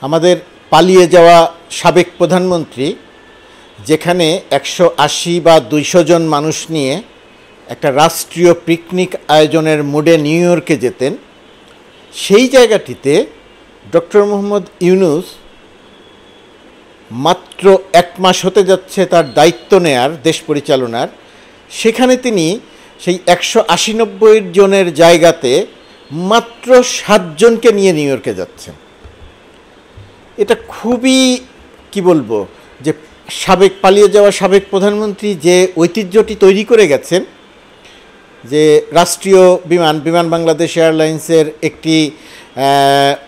আমাদের পালিয়ে যাওয়া সাবেক প্রধানমন্ত্রী যেখানে 180 বা 200 জন মানুষ নিয়ে একটা রাষ্ট্রীয় পিকনিক আয়োজনের মুডে নিউ ইয়র্কে যেতেন, সেই জায়গাটিতে ডক্টর মোহাম্মদ ইউনূস মাত্র 1 মাস হতে যাচ্ছে তার দায়িত্ব নেয়ার, দেশ পরিচালনার। সেখানে তিনি সেই 180-90 জনের জায়গাতে মাত্র 7 জনকে নিয়ে নিউ ইয়র্কে যাচ্ছেন। এটা খুবই কি বলবো, যে পালিয়ে যাওয়া সাবেক প্রধানমন্ত্রী যে ঐতিহ্যটি তৈরি করে গেছেন, যে রাষ্ট্রীয় বিমান বাংলাদেশ এয়ারলাইন্সের একটি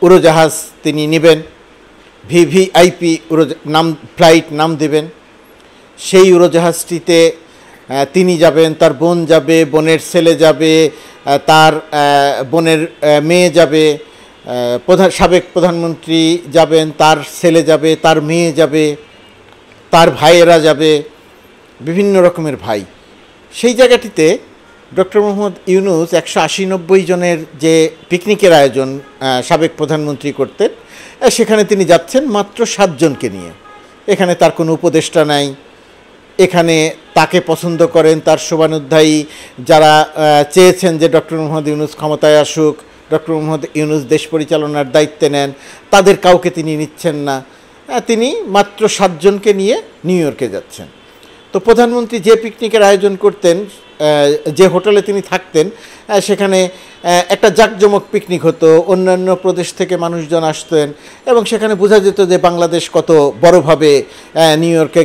উড়োজাহাজ তিনি নেবেন, ভিভিআইপি ফ্লাইট নাম দেবেন, সেই উড়োজাহাজটিতে তিনি যাবেন, তার বোন যাবে, বোনের ছেলে যাবে, তার বোনের মেয়ে যাবে, সাবেক প্রধানমন্ত্রী যাবেন, তার ছেলে যাবে, তার মেয়ে যাবে, তার ভাইয়েরা যাবে, বিভিন্ন রকমের ভাই। সেই জায়গাটিতে ডক্টর মোহাম্মদ ইউনূস 180-90 জনের যে পিকনিকের আয়োজন সাবেক প্রধানমন্ত্রী করতেন, সেখানে তিনি যাচ্ছেন মাত্র 7 জনকে নিয়ে। এখানে তার কোনো উপদেষ্টা নাই, এখানে তাকে পছন্দ করেন তার শুভানুধ্যায়ী যারা চেয়েছেন যে ডক্টর মোহাম্মদ ইউনূস ক্ষমতায় আসুক, ডক্টর মোহাম্মদ ইউনূস দেশ পরিচালনার দায়িত্বে নেন, তাদের কাউকে তিনি নিচ্ছেন না। তিনি মাত্র 7 জনকে নিয়ে নিউ ইয়র্কে যাচ্ছেন। তো প্রধানমন্ত্রী যে পিকনিকের আয়োজন করতেন, যে হোটেলে তিনি থাকতেন, সেখানে একটা জাঁকজমক পিকনিক হতো, অন্যান্য প্রদেশ থেকে মানুষজন আসতেন এবং সেখানে বোঝা যেত যে বাংলাদেশ কত বড়ভাবে নিউ ইয়র্কে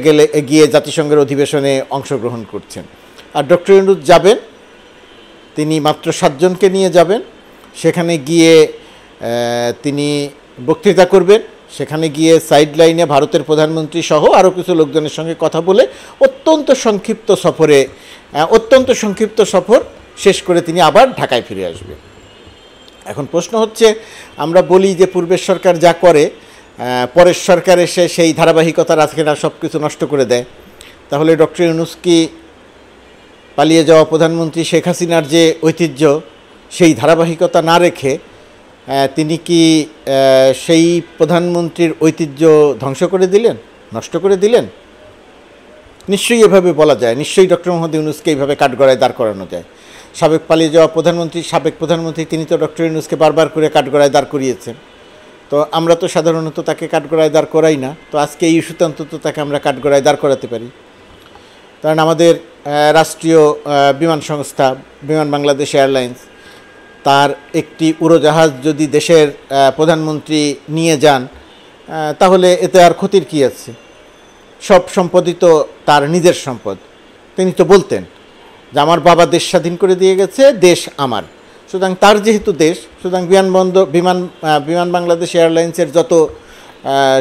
গিয়ে জাতিসংঘের অধিবেশনে অংশগ্রহণ করছেন। আর ডক্টর ইউনূস যাবেন, তিনি মাত্র 7 জনকে নিয়ে যাবেন, সেখানে গিয়ে তিনি বক্তৃতা করবেন, সেখানে গিয়ে সাইড লাইনে ভারতের প্রধানমন্ত্রী সহ আরও কিছু লোকজনের সঙ্গে কথা বলে অত্যন্ত সংক্ষিপ্ত সফর শেষ করে তিনি আবার ঢাকায় ফিরে আসবেন। এখন প্রশ্ন হচ্ছে, আমরা বলি যে পূর্বের সরকার যা করে পরের সরকার এসে সেই ধারাবাহিকতা রাখে না, সব কিছু নষ্ট করে দেয়। তাহলে ডক্টর ইউনূস কি পালিয়ে যাওয়া প্রধানমন্ত্রী শেখ হাসিনার যে ঐতিহ্য, সেই ধারাবাহিকতা না রেখে তিনি কি সেই প্রধানমন্ত্রীর ঐতিহ্য ধ্বংস করে দিলেন, নষ্ট করে দিলেন? নিশ্চয়ই এভাবে বলা যায়, নিশ্চয়ই ডক্টর মোহাম্মদ ইউনূসকে এইভাবে কাঠগড়ায় দাঁড় করানো যায়। পালিয়ে যাওয়া সাবেক প্রধানমন্ত্রী তিনি তো ডক্টর ইউনূসকে বারবার করে কাঠগড়ায় দাঁড় করিয়েছেন। তো আমরা তো সাধারণত তাকে কাঠগড়ায় দাঁড় করাই না, তো আজকে এই ইস্যুতে অন্তত তাকে আমরা কাঠগড়ায় দাঁড় করাতে পারি। কারণ আমাদের রাষ্ট্রীয় বিমান সংস্থা বিমান বাংলাদেশ এয়ারলাইন্স, তার একটি উড়োজাহাজ যদি দেশের প্রধানমন্ত্রী নিয়ে যান, তাহলে এতে আর ক্ষতির কী আছে? সব সম্পদই তো তার নিজের সম্পদ। তিনি তো বলতেন যে আমার বাবা দেশ স্বাধীন করে দিয়ে গেছে, দেশ আমার। সুতরাং তার যেহেতু দেশ, সুতরাং বিমান বাংলাদেশ এয়ারলাইন্সের যত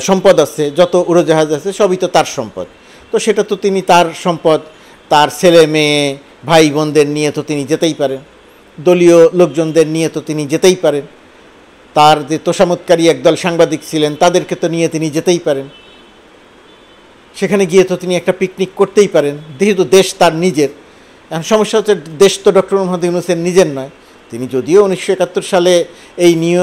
সম্পদ আছে, যত উড়োজাহাজ আছে, সবই তো তার সম্পদ। তো সেটা তো তিনি তার সম্পদ, তার ছেলে মেয়ে ভাই বোনদের নিয়ে তো তিনি যেতেই পারেন, দলীয় লোকজনদের নিয়ে তো তিনি যেতেই পারেন, তার যে তোষামতকারী একদল সাংবাদিক ছিলেন তাদেরকে তো নিয়ে তিনি যেতেই পারেন, সেখানে গিয়ে তো তিনি একটা পিকনিক করতেই পারেন, যেহেতু দেশ তার নিজের। এখন সমস্যা হচ্ছে, দেশ তো ডক্টর মোহাম্মদ ইউনূসের নিজের নয়। তিনি যদিও 1971 সালে এই নিউ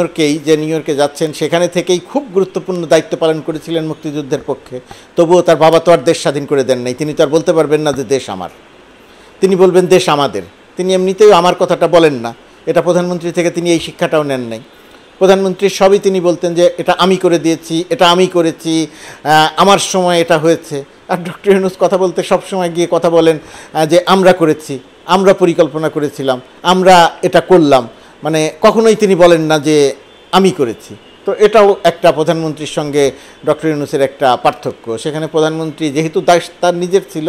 ইয়র্কে যাচ্ছেন, সেখানে থেকেই খুব গুরুত্বপূর্ণ দায়িত্ব পালন করেছিলেন মুক্তিযুদ্ধের পক্ষে, তবুও তার বাবা তো আর দেশ স্বাধীন করে দেন নাই। তিনি তো আর বলতে পারবেন না যে দেশ আমার, তিনি বলবেন দেশ আমাদের। তিনি এমনিতেও আমার কথাটা বলেন না, এটা প্রধানমন্ত্রী থেকে তিনি এই শিক্ষাটাও নেন নাই। প্রধানমন্ত্রীর সবই তিনি বলতেন যে এটা আমি করে দিয়েছি, এটা আমি করেছি, আমার সময় এটা হয়েছে। আর ডক্টর ইউনূস কথা বলতে সবসময় গিয়ে কথা বলেন যে আমরা করেছি, আমরা পরিকল্পনা করেছিলাম, আমরা এটা করলাম। মানে কখনোই তিনি বলেন না যে আমি করেছি। তো এটাও একটা প্রধানমন্ত্রীর সঙ্গে ডক্টর ইউনূসের একটা পার্থক্য। সেখানে প্রধানমন্ত্রী যেহেতু তার নিজের ছিল,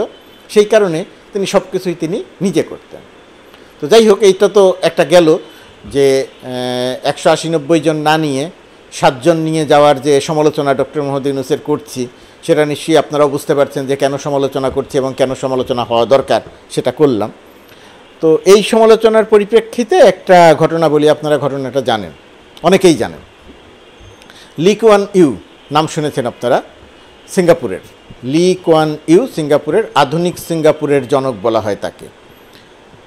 সেই কারণে তিনি সব কিছুই তিনি নিজে করতেন। তো যাই হোক, এইটা তো একটা গেল যে 180-90 জন না নিয়ে 7 জন নিয়ে যাওয়ার যে সমালোচনা ডক্টর মোহাম্মদ ইউনূসের করছি, সেটা নিশ্চয়ই আপনারাও বুঝতে পারছেন যে কেন সমালোচনা করছি এবং কেন সমালোচনা হওয়া দরকার, সেটা করলাম। তো এই সমালোচনার পরিপ্রেক্ষিতে একটা ঘটনা বলি, আপনারা ঘটনাটা জানেন, অনেকেই জানেন। লি কুয়ান ইউ নাম শুনেছেন আপনারা, সিঙ্গাপুরের। লি কুয়ান ইউ সিঙ্গাপুরের, আধুনিক সিঙ্গাপুরের জনক বলা হয় তাকে।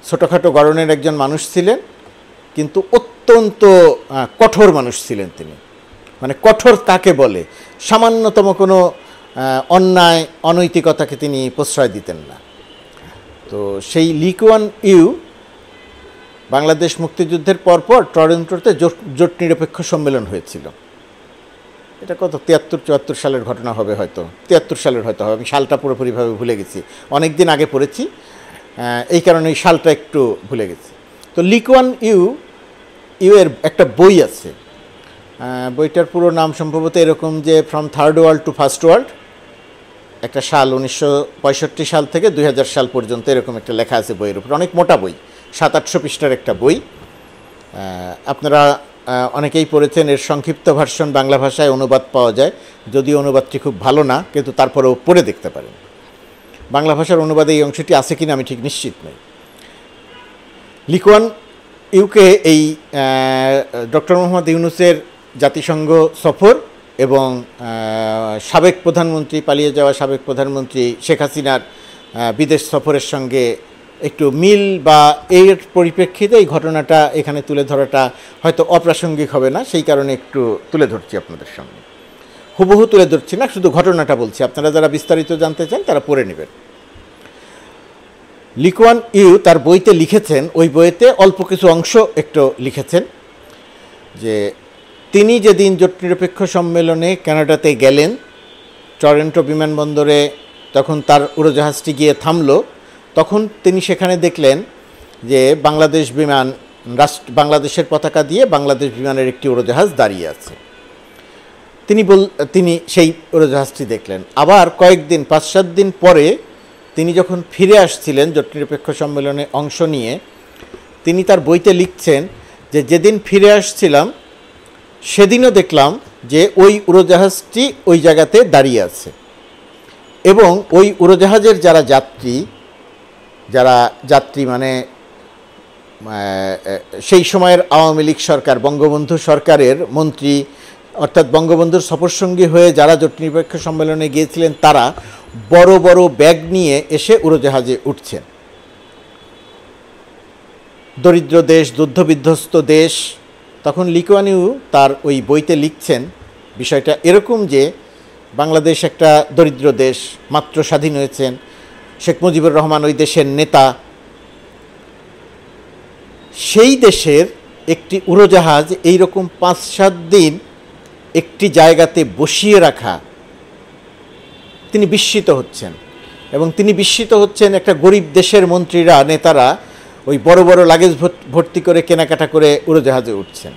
ছোটোখাটো গড়নের একজন মানুষ ছিলেন, কিন্তু অত্যন্ত কঠোর মানুষ ছিলেন তিনি। মানে কঠোর কাকে বলে, সামান্যতম কোনো অন্যায় অনৈতিকতাকে তিনি প্রশ্রয় দিতেন না। তো সেই লি কুয়ান ইউ বাংলাদেশ মুক্তিযুদ্ধের পরপর টরন্টোতে জোট নিরপেক্ষ সম্মেলন হয়েছিল। এটা কত 73-74 সালের ঘটনা হবে, হয়তো 73 সালের হয়তো হবে, আমি সালটা পুরোপুরিভাবে ভুলে গেছি, অনেক দিন আগে পড়েছি, এই কারণে এই সালটা একটু ভুলে গেছি। তো লি কুয়ান ইউ এর একটা বই আছে, বইটার পুরো নাম সম্ভবত এরকম যে from third world to first world, একটা সাল 1965 সাল থেকে 2000 সাল পর্যন্ত এরকম একটা লেখা আছে বইয়ের উপর, অনেক মোটা বই, 700-800 পৃষ্ঠার একটা বই। আপনারা অনেকেই পড়েছেন, এর সংক্ষিপ্ত ভার্সন বাংলা ভাষায় অনুবাদ পাওয়া যায়, যদিও অনুবাদটি খুব ভালো না, কিন্তু তারপরেও পড়ে দেখতে পারেন। বাংলা ভাষার অনুবাদে এই অংশটি আছে কিনা আমি ঠিক নিশ্চিত নই। লি কুয়ান ইউকে এই ডক্টর মোহাম্মদ ইউনূসের জাতিসংঘ সফর এবং সাবেক প্রধানমন্ত্রী, পালিয়ে যাওয়া সাবেক প্রধানমন্ত্রী শেখ হাসিনার বিদেশ সফরের সঙ্গে একটু মিল বা এর পরিপ্রেক্ষিতে এই ঘটনাটা এখানে তুলে ধরাটা হয়তো অপ্রাসঙ্গিক হবে না, সেই কারণে একটু তুলে ধরছি আপনাদের সামনে। হুবহু তুলে ধরছি না, শুধু ঘটনাটা বলছি, আপনারা যারা বিস্তারিত জানতে চান তারা পড়ে নেবেন। লি কুয়ান ইউ তার বইতে লিখেছেন, ওই বইতে অল্প কিছু অংশ একটু লিখেছেন, যে তিনি যেদিন জোট নিরপেক্ষ সম্মেলনে কানাডাতে গেলেন, টরন্টো বিমানবন্দরে তখন তার উড়োজাহাজটি গিয়ে থামলো, তখন তিনি সেখানে দেখলেন যে বাংলাদেশের পতাকা দিয়ে বাংলাদেশ বিমানের একটি উড়োজাহাজ দাঁড়িয়ে আছে। তিনি সেই উড়োজাহাজটি দেখলেন। আবার কয়েকদিন 5-7 দিন পরে তিনি যখন ফিরে আসছিলেন জোট নিরপেক্ষ সম্মেলনে অংশ নিয়ে, তিনি তার বইতে লিখছেন যে যেদিন ফিরে আসছিলাম সেদিনও দেখলাম যে ওই উড়োজাহাজটি ওই জায়গাতে দাঁড়িয়ে আছে, এবং ওই উড়োজাহাজের যারা যাত্রী মানে সেই সময়ের আওয়ামী লীগ সরকার, বঙ্গবন্ধু সরকারের মন্ত্রী, অর্থাৎ বঙ্গবন্ধুর সফরসঙ্গী হয়ে যারা জোট নিরপেক্ষ সম্মেলনে গিয়েছিলেন, তারা বড় বড় ব্যাগ নিয়ে এসে উড়োজাহাজে উঠছেন। দরিদ্র দেশ, যুদ্ধবিধ্বস্ত দেশ। তখন লি কুয়ান ইউ তার ওই বইতে লিখছেন বিষয়টা এরকম যে বাংলাদেশ একটা দরিদ্র দেশ, মাত্র স্বাধীন হয়েছেন, শেখ মুজিবুর রহমান ওই দেশের নেতা, সেই দেশের একটি উড়োজাহাজ এইরকম 5-7 দিন একটি জায়গাতে বসিয়ে রাখা, তিনি বিস্মিত হচ্ছেন। এবং তিনি বিস্মিত হচ্ছেন একটা গরিব দেশের মন্ত্রীরা, নেতারা ওই বড় বড় লাগেজ ভর্তি করে কেনাকাটা করে উড়োজাহাজে উঠছেন।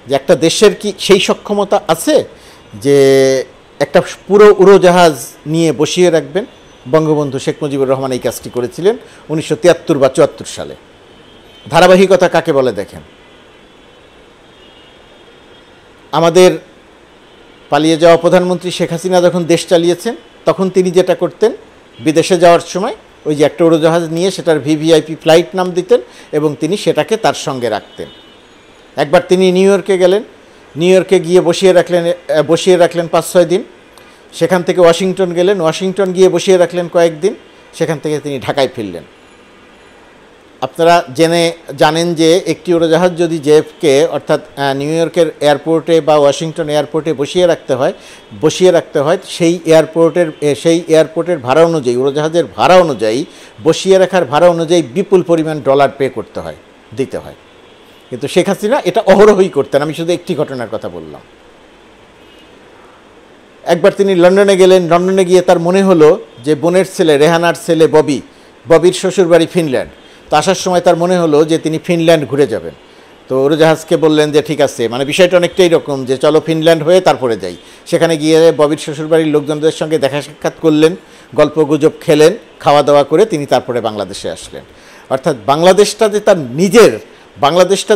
যে একটা দেশের কি সেই সক্ষমতা আছে যে একটা পুরো উড়োজাহাজ নিয়ে বসিয়ে রাখবেন? বঙ্গবন্ধু শেখ মুজিবুর রহমান এই কাজটি করেছিলেন 1973 বা 74 সালে। ধারাবাহিকতা কাকে বলে দেখেন। আমাদের পালিয়ে যাওয়া প্রধানমন্ত্রী শেখ হাসিনা যখন দেশ চালিয়েছেন, তখন তিনি যেটা করতেন, বিদেশে যাওয়ার সময় ওই যে একটা উড়োজাহাজ নিয়ে সেটার ভিভিআইপি ফ্লাইট নাম দিতেন এবং তিনি সেটাকে তার সঙ্গে রাখতেন। একবার তিনি নিউ ইয়র্কে গেলেন, নিউ ইয়র্কে গিয়ে বসিয়ে রাখলেন 5-6 দিন। সেখান থেকে ওয়াশিংটন গেলেন, ওয়াশিংটন গিয়ে বসিয়ে রাখলেন কয়েকদিন। সেখান থেকে তিনি ঢাকায় ফিরলেন। আপনারা জানেন যে একটি উড়োজাহাজ যদি জেএফকে অর্থাৎ নিউ ইয়র্কের এয়ারপোর্টে বা ওয়াশিংটন এয়ারপোর্টে বসিয়ে রাখতে হয় সেই এয়ারপোর্টের ভাড়া অনুযায়ী, উড়োজাহাজের ভাড়া অনুযায়ী, বসিয়ে রাখার ভাড়া অনুযায়ী বিপুল পরিমাণ ডলার দিতে হয়। কিন্তু শেখ হাসিনা এটা অহরহই করতেন। আমি শুধু একটি ঘটনার কথা বললাম। একবার তিনি লন্ডনে গেলেন। লন্ডনে গিয়ে তার মনে হলো যে বোনের ছেলে, রেহানার ছেলে ববির শ্বশুরবাড়ি ফিনল্যান্ড। তো আসার সময় তার মনে হলো যে তিনি ফিনল্যান্ড ঘুরে যাবেন। তো উড়োজাহাজকে বললেন যে ঠিক আছে, মানে বিষয়টা অনেকটাই রকম যে চলো ফিনল্যান্ড হয়ে তারপরে যাই। সেখানে গিয়ে ববির শ্বশুরবাড়ির লোকজনদের সঙ্গে দেখা সাক্ষাৎ করলেন, গল্প গুজব খেলেন, খাওয়া দাওয়া করে তিনি তারপরে বাংলাদেশে আসলেন। অর্থাৎ বাংলাদেশটা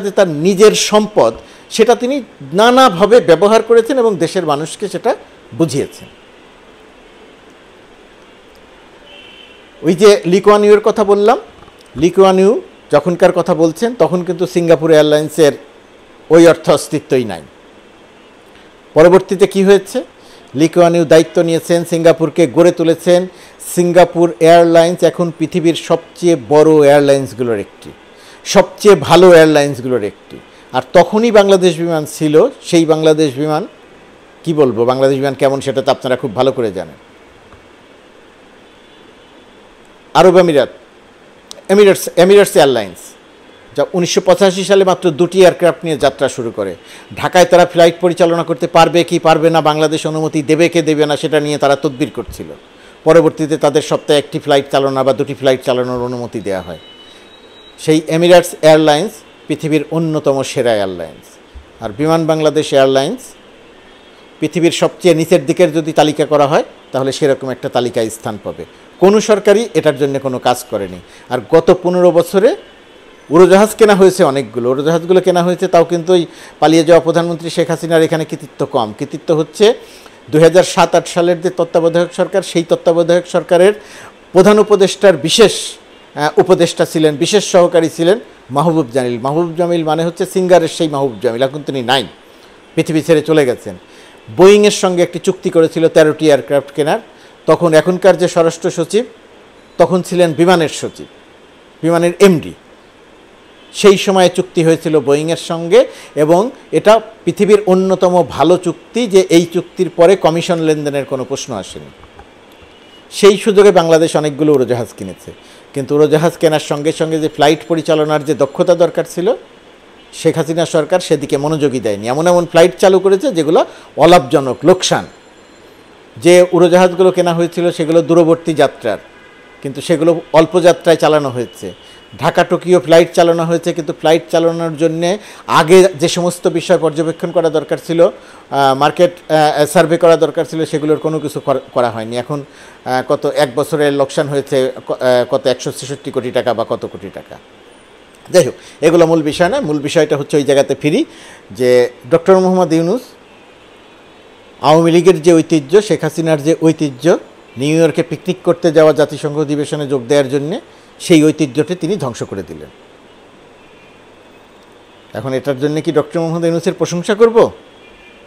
যে তার নিজের সম্পদ, সেটা তিনি নানাভাবে ব্যবহার করেছেন এবং দেশের মানুষকে সেটা বুঝিয়েছেন। ওই যে লি কুয়ান ইউর কথা বললাম, লি কুয়ান ইউ যখনকার কথা বলছেন তখন কিন্তু সিঙ্গাপুর এয়ারলাইন্সের ওই অস্তিত্বই নাই। পরবর্তীতে কি হয়েছে, লি কুয়ান ইউ দায়িত্ব নিয়েছেন, সিঙ্গাপুরকে গড়ে তুলেছেন। সিঙ্গাপুর এয়ারলাইন্স এখন পৃথিবীর সবচেয়ে বড় এয়ারলাইন্সগুলোর একটি, সবচেয়ে ভালো এয়ারলাইন্সগুলোর একটি। আর তখনই বাংলাদেশ বিমান ছিল, সেই বাংলাদেশ বিমান কি বলবো, বাংলাদেশ বিমান কেমন সেটা তো আপনারা খুব ভালো করে জানেন। আরব এমিরেটস এয়ারলাইন্স, যা 1985 সালে মাত্র 2টি এয়ারক্রাফট নিয়ে যাত্রা শুরু করে। ঢাকায় তারা ফ্লাইট পরিচালনা করতে পারবে কি পারবে না, বাংলাদেশ অনুমতি দেবে কে দেবে না, সেটা নিয়ে তারা তদবির করছিল। পরবর্তীতে তাদের সপ্তাহে 1টি ফ্লাইট চালনা বা 2টি ফ্লাইট চালানোর অনুমতি দেওয়া হয়। সেই এমিরেটস এয়ারলাইন্স পৃথিবীর অন্যতম সেরা এয়ারলাইন্স। আর বিমান বাংলাদেশ এয়ারলাইন্স পৃথিবীর সবচেয়ে নিচের দিকের যদি তালিকা করা হয় তাহলে সেরকম একটা তালিকায় স্থান পাবে। কোনো সরকারই এটার জন্য কোনো কাজ করেনি। আর গত 15 বছরে উড়োজাহাজ কেনা হয়েছে অনেকগুলো, উড়োজাহাজগুলো কেনা হয়েছে, তাও কিন্তু ওই পালিয়ে যাওয়া প্রধানমন্ত্রী শেখ হাসিনার এখানে কৃতিত্ব কম। কৃতিত্ব হচ্ছে 2007-8 সালের যে তত্ত্বাবধায়ক সরকার, সেই তত্ত্বাবধায়ক সরকারের প্রধান উপদেষ্টার বিশেষ উপদেষ্টা ছিলেন, বিশেষ সহকারী ছিলেন মাহবুব জামিল। মাহবুব জামিল মানে হচ্ছে সিঙ্গারের সেই মাহবুব জামিল, এখন তিনি নাই, পৃথিবী ছেড়ে চলে গেছেন। বোয়িংয়ের সঙ্গে একটি চুক্তি করেছিল 13টি এয়ারক্রাফট কেনার। তখন এখনকার যে স্বরাষ্ট্র সচিব, তখন ছিলেন বিমানের সচিব, বিমানের এমডি। সেই সময়ে চুক্তি হয়েছিল বোয়িংয়ের সঙ্গে, এবং এটা পৃথিবীর অন্যতম ভালো চুক্তি, যে এই চুক্তির পরে কমিশন লেনদেনের কোনো প্রশ্ন আসেনি। সেই সুযোগে বাংলাদেশ অনেকগুলো উড়োজাহাজ কিনেছে, কিন্তু উড়োজাহাজ কেনার সঙ্গে সঙ্গে যে ফ্লাইট পরিচালনার যে দক্ষতা দরকার ছিল, শেখ হাসিনা সরকার সেদিকে মনোযোগী দেয়নি। এমন এমন ফ্লাইট চালু করেছে যেগুলো অলাভজনক, লোকসান। যে উড়োজাহাজগুলো কেনা হয়েছিল সেগুলো দূরবর্তী যাত্রার, কিন্তু সেগুলো অল্প যাত্রায় চালানো হয়েছে। ঢাকা টোকিও ফ্লাইট চালানো হয়েছে, কিন্তু ফ্লাইট চালানোর জন্যে আগে যে সমস্ত বিষয় পর্যবেক্ষণ করা দরকার ছিল, মার্কেট সার্ভে করা দরকার ছিল, সেগুলোর কোনো কিছু করা হয়নি। এখন কত 1 বছরের লোকসান হয়েছে কত 166 কোটি টাকা বা কত কোটি টাকা। যাই হোক, এগুলো মূল বিষয় না। মূল বিষয়টা হচ্ছে ওই জায়গাতে ফিরি, যে ডক্টর মোহাম্মদ ইউনূস আওয়ামী লীগের যে ঐতিহ্য, শেখ হাসিনার যে ঐতিহ্য, নিউ ইয়র্কে পিকনিক করতে যাওয়া, জাতিসংঘ অধিবেশনে যোগ দেওয়ার জন্যে, সেই ঐতিহ্যটি তিনি ধ্বংস করে দিলেন। এখন এটার জন্য কি ডক্টর মোহাম্মদ ইউনূসের প্রশংসা করব?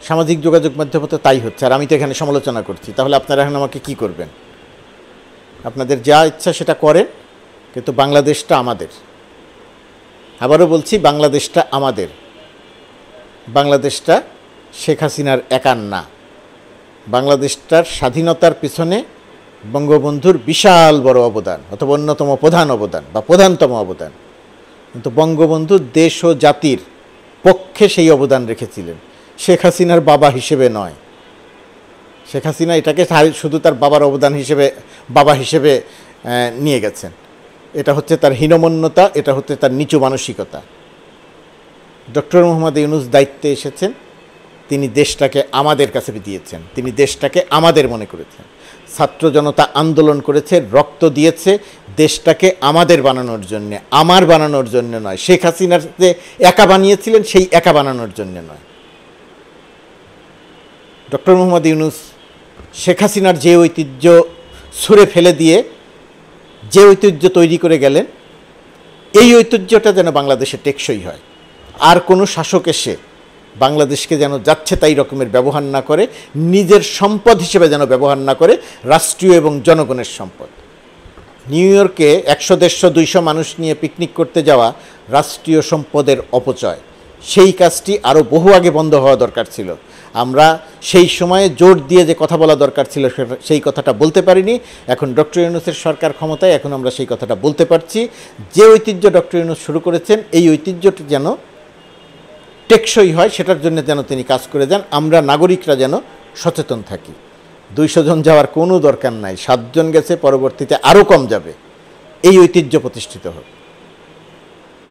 সামাজিক যোগাযোগ মাধ্যমে তো তাই হচ্ছে, আর আমি তো এখানে সমালোচনা করছি। তাহলে আপনারা এখন আমাকে কি করবেন? আপনাদের যা ইচ্ছা সেটা করেন, কিন্তু বাংলাদেশটা আমাদের। আবারও বলছি, বাংলাদেশটা আমাদের। বাংলাদেশটা শেখ হাসিনার একার না। বাংলাদেশটার স্বাধীনতার পিছনে বঙ্গবন্ধুর বিশাল বড় অবদান, অথবা অন্যতম প্রধান অবদান বা প্রধানতম অবদান। কিন্তু বঙ্গবন্ধু দেশ ও জাতির পক্ষে সেই অবদান রেখেছিলেন, শেখ হাসিনার বাবা হিসেবে নয়। শেখ হাসিনা এটাকে শুধু তার বাবার অবদান হিসেবে, বাবা হিসেবে নিয়ে গেছেন। এটা হচ্ছে তার হীনমন্যতা, এটা হচ্ছে তার নিচু মানসিকতা। ডক্টর মোহাম্মদ ইউনূস দায়িত্বে এসেছেন, তিনি দেশটাকে আমাদের কাছে দিয়েছেন, তিনি দেশটাকে আমাদের মনে করেছেন। ছাত্র জনতা আন্দোলন করেছে, রক্ত দিয়েছে দেশটাকে আমাদের বানানোর জন্যে, আমার বানানোর জন্য নয়। শেখ হাসিনার যে একা বানিয়েছিলেন, সেই একা বানানোর জন্য নয়। ডক্টর মোহাম্মদ ইউনূস শেখ হাসিনার যে ঐতিহ্য ছুঁড়ে ফেলে দিয়ে যে ঐতিহ্য তৈরি করে গেলেন, এই ঐতিহ্যটা যেন বাংলাদেশে টেকসই হয়। আর কোনো শাসক এসে বাংলাদেশকে যেন যাচ্ছে তাই রকমের ব্যবহার না করে, নিজের সম্পদ হিসেবে যেন ব্যবহার না করে, রাষ্ট্রীয় এবং জনগণের সম্পদ। নিউ ইয়র্কে 100, 150, 200 মানুষ নিয়ে পিকনিক করতে যাওয়া রাষ্ট্রীয় সম্পদের অপচয়। সেই কাজটি আরও বহু আগে বন্ধ হওয়া দরকার ছিল। আমরা সেই সময়ে জোর দিয়ে যে কথা বলা দরকার ছিল, সেই কথাটা বলতে পারিনি। এখন ডক্টর ইউনূসের সরকার ক্ষমতায়, এখন আমরা সেই কথাটা বলতে পারছি। যে ঐতিহ্য ডক্টর ইউনূস শুরু করেছেন, এই ঐতিহ্যটি যেন টেকসই হয়, সেটার জন্য যেন তিনি কাজ করে যান। আমরা নাগরিকরা যেন সচেতন থাকি। 200 জন যাওয়ার কোনো দরকার নাই, 7 জন গেছে, পরবর্তীতে আরও কম যাবে। এই ঐতিহ্য প্রতিষ্ঠিত হোক।